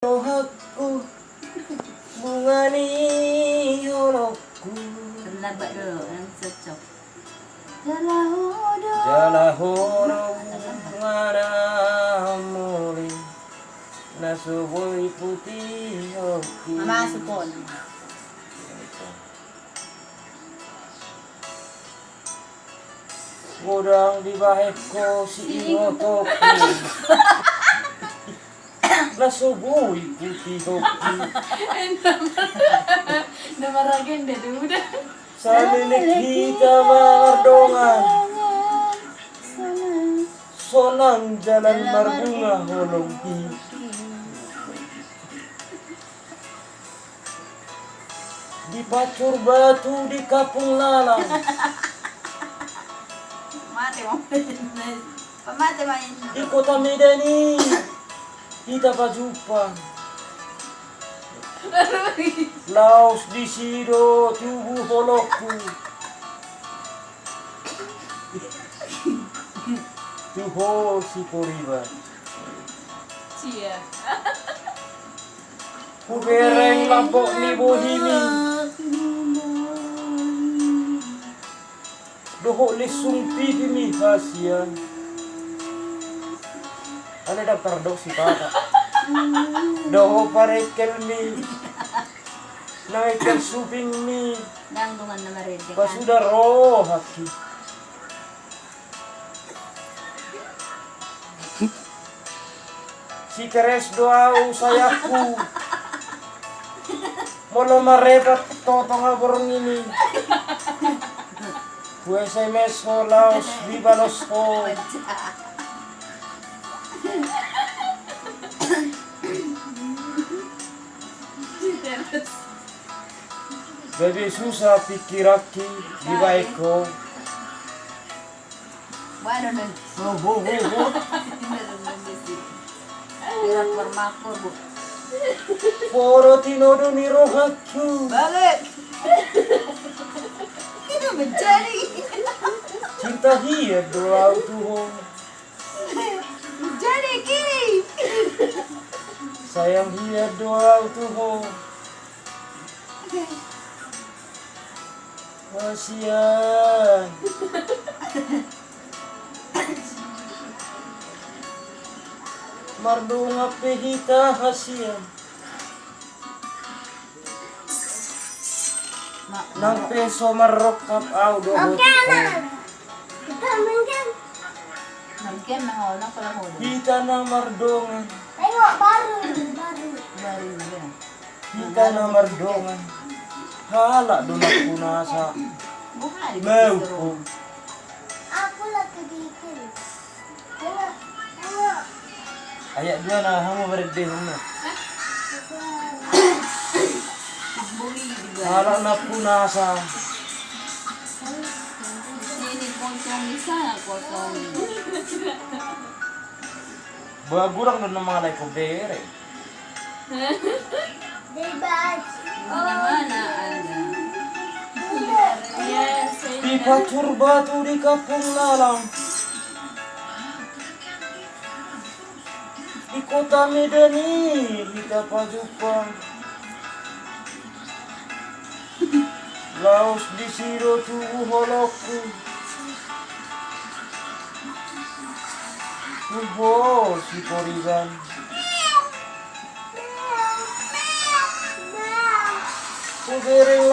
Rohaku mungani holokku Terlambat dulu yang cocok. Jalahoro ngaramuli Nasubui putih hoki Mama supon. Godang di baheko si ingotoku Nasubui putih hoki Nama ragenda dulu dah. Salilik kita mardongan Sonang jalan marbunga holongki Di pacur batu di kapung lalang Mati mau. Pemati main. Di kota Medani kita pajupang Laos di sido tubuh holokku Tuho si poriban Cia. Kubereng lampok ni bohimi Dohok lesung pipi mi hasian Ada daftar dok si pata Dohok parekel mi Naikel suping mi Dangdungan nama rede. Pasudah roh haki Si keres doau sayaku Molo marepat totong aborong ini Bu SMS ho laos bibalos ho Jadi susah pikiraki di baiko Bueno nih. Ho Biar bermakmur bu. Poro tinodo ni rohaku Balik. Itu mencari. Cinta hiya doau tuho Mencari kiri. Sayang hiya doau tuho Kasihan Mardunga pehita hasian Nang peso marokap au dohot Mungkin mengolah kalau mau. Hita na mardongan Tengok baru. Baru juga. Hita na mardongan Hala donak punasa Bukan. Meupo Aku lagi bikin. Tengok. Ayak dia na hamu berde huna Buli juga. Hala na punasa Sini kosong di sana kosong. Bagurang doon ng mga like ko bere Dibas. Mana ada? Yes. Di pacur batu di kapung lalang Di kota Medani kita pajupang Laos di sido tubuh holokku Tuho si poriban Kubereng